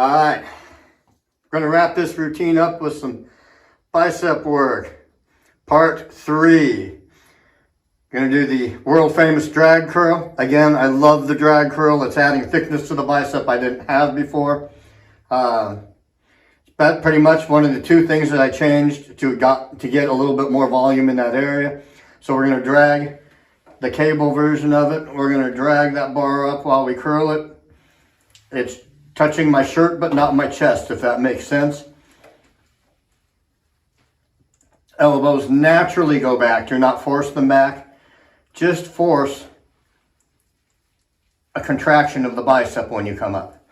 All right, going to wrap this routine up with some bicep work. Part 3. Going to do the world famous drag curl. Again, I love the drag curl. It's adding thickness to the bicep I didn't have before. That's pretty much one of the 2 things that I changed to get a little bit more volume in that area. So we're going to drag the cable version of it. We're going to drag that bar up while we curl it. It's touching my shirt but not my chest, if that makes sense. Elbows naturally go back. Do not force them back. Just force a contraction of the bicep when you come up.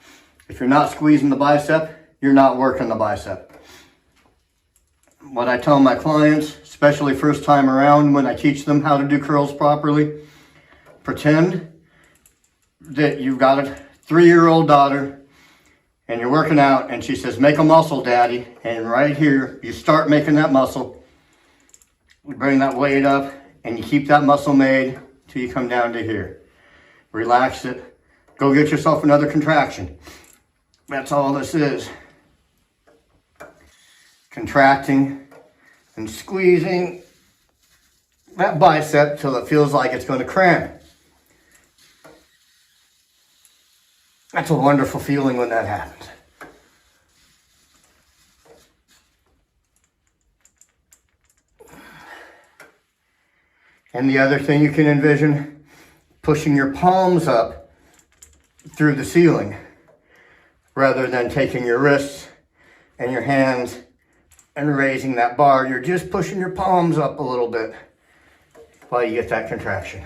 If you're not squeezing the bicep, you're not working the bicep. What I tell my clients, especially first time around when I teach them how to do curls properly, pretend that you've got a 3-year-old daughter and you're working out and she says, "Make a muscle, Daddy." And right here, you start making that muscle. You bring that weight up and you keep that muscle made till you come down to here. Relax it. Go get yourself another contraction. That's all this is. Contracting and squeezing that bicep till it feels like it's going to cramp. That's a wonderful feeling when that happens. And the other thing you can envision, pushing your palms up through the ceiling rather than taking your wrists and your hands and raising that bar. You're just pushing your palms up a little bit while you get that contraction.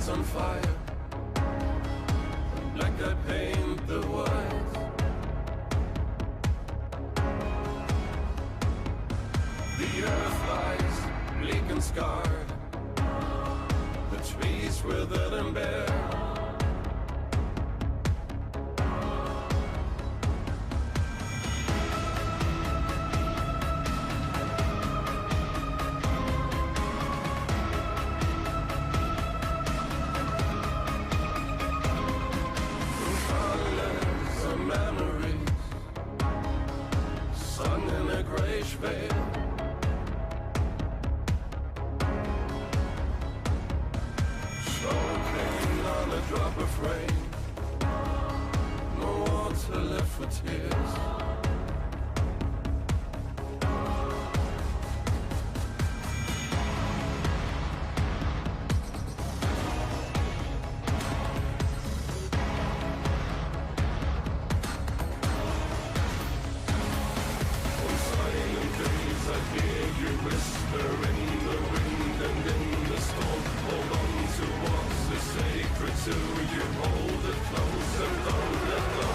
On fire, like I paint the white. The earth lies bleak and scarred, the trees withered and bare. Drop of rain, no water left for tears. On silent days I hear you whisper in the wind and in the storm. Hold on to what's sacred to you, hold it close and don't let go.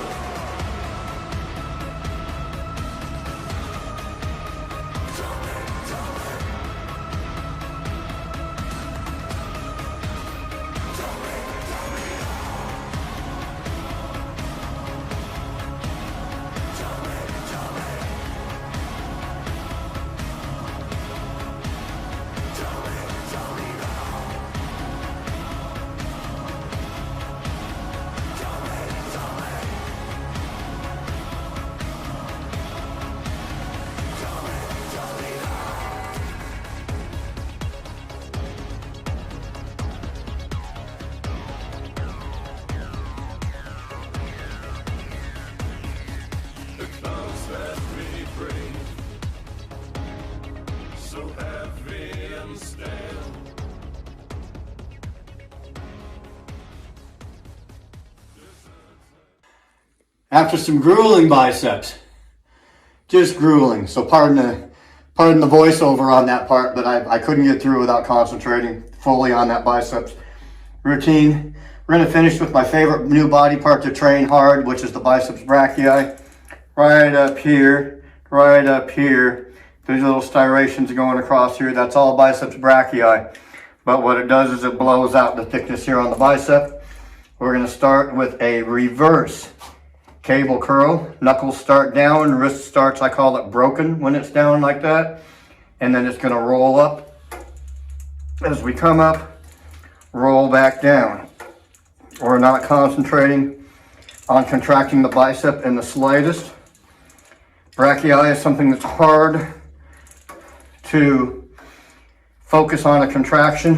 after some grueling biceps. Just grueling. So pardon the voiceover on that part, but I couldn't get through without concentrating fully on that biceps routine. We're going to finish with my favorite new body part to train hard, which is the biceps brachii. Right up here, right up here. There's little striations going across here. That's all biceps brachii. But what it does is it blows out the thickness here on the bicep. We're going to start with a reverse cable curl. Knuckles start down, wrist starts, I call it broken when it's down like that. And then it's going to roll up. As we come up, roll back down. We're not concentrating on contracting the bicep in the slightest. Brachii is something that's hard to focus on a contraction.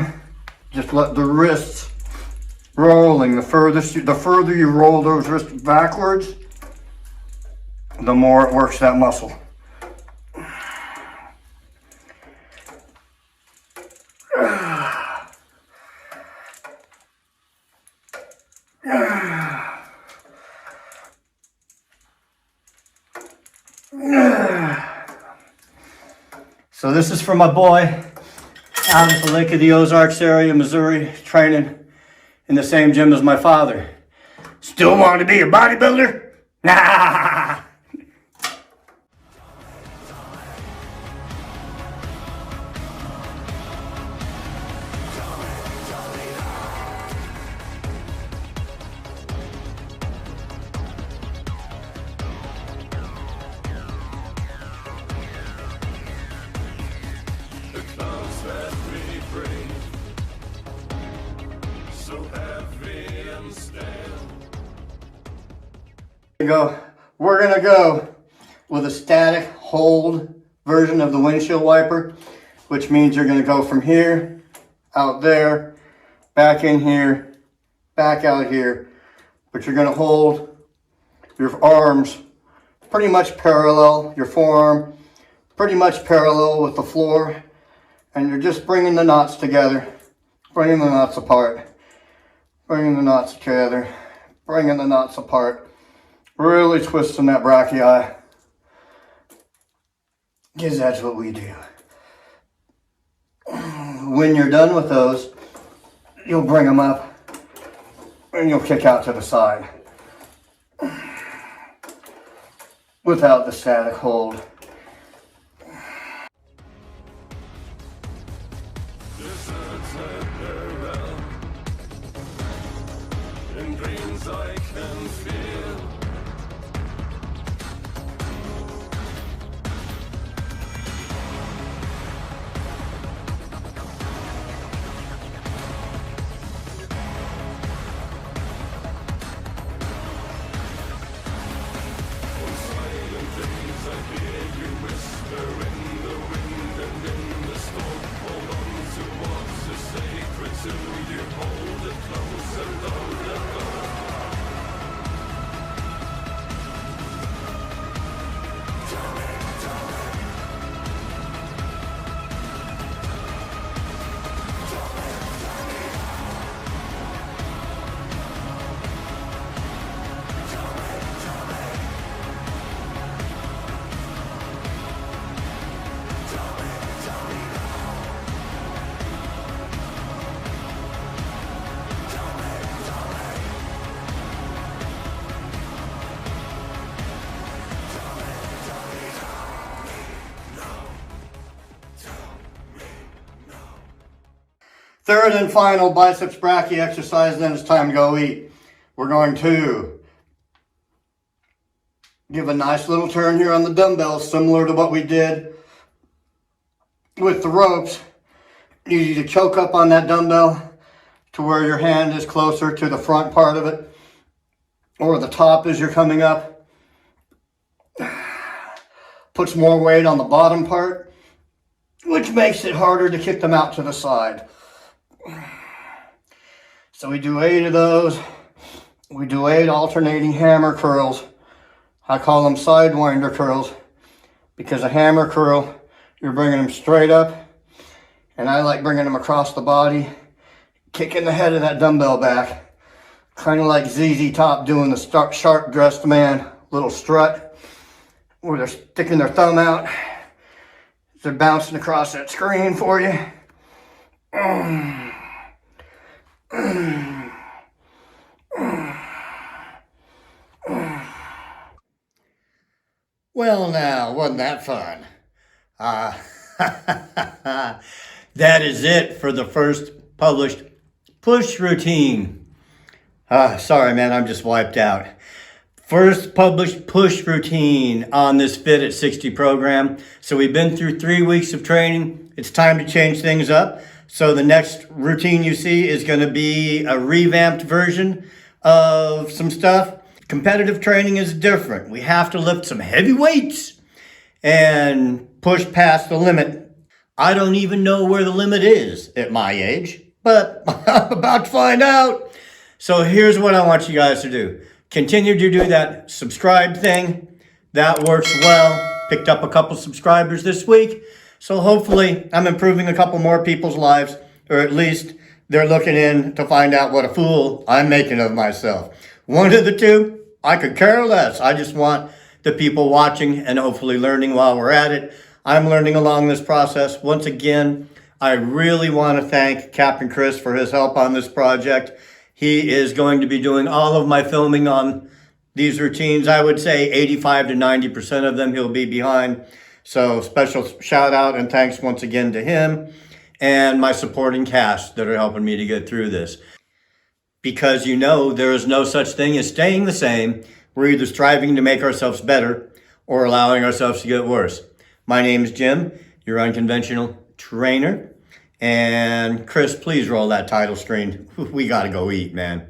Just let the wrists rolling. The further you roll those wrists backwards, the more it works that muscle. So this is for my boy out at the Lake of the Ozarks area, Missouri, training in the same gym as my father. Still want to be a bodybuilder? Nah. The clouds that we bring, so heavy and stale. We're gonna go with a static hold version of the windshield wiper, which means you're gonna go from here, out there, back in here, back out here, but you're gonna hold your arms pretty much parallel, your forearm pretty much parallel with the floor, and you're just bringing the knots together, bringing the knots apart, bringing the knots together, bringing the knots apart. Really twisting that brachii, because that's what we do. When you're done with those, you'll bring them up and you'll kick out to the side without the static hold. Deserts around, in dreams I can feel. Third and final biceps brachii exercise, then it's time to go eat. We're going to give a nice little turn here on the dumbbells, similar to what we did with the ropes. You need to choke up on that dumbbell to where your hand is closer to the front part of it, or the top as you're coming up. Puts more weight on the bottom part, which makes it harder to kick them out to the side. So we do 8 of those. We do 8 alternating hammer curls. I call them sidewinder curls because a hammer curl, you're bringing them straight up, and I like bringing them across the body, kicking the head of that dumbbell back Kind of like ZZ Top doing the sharp dressed man little strut where they're sticking their thumb out. They're bouncing across that screen for you. Well, now, wasn't that fun? That is it for the first published push routine. Sorry, man, I'm just wiped out. First published push routine on this Fit at 60 program. So we've been through 3 weeks of training. It's time to change things up. So the next routine you see is going to be a revamped version of some stuff. Competitive training is different. We have to lift some heavy weights and push past the limit. I don't even know where the limit is at my age, but I'm about to find out. So here's what I want you guys to do. Continue to do that subscribe thing. That works well. Picked up a couple subscribers this week. So hopefully I'm improving a couple more people's lives, or at least they're looking in to find out what a fool I'm making of myself. One of the two, I could care less. I just want the people watching and hopefully learning while we're at it. I'm learning along this process. Once again, I really want to thank Captain Chris for his help on this project. He is going to be doing all of my filming on these routines. I would say 85 to 90% of them he'll be behind. So special shout out and thanks once again to him and my supporting cast that are helping me to get through this. Because there is no such thing as staying the same. We're either striving to make ourselves better or allowing ourselves to get worse. My name is Jim, your unconventional trainer. And Chris, please roll that title screen. We gotta go eat, man.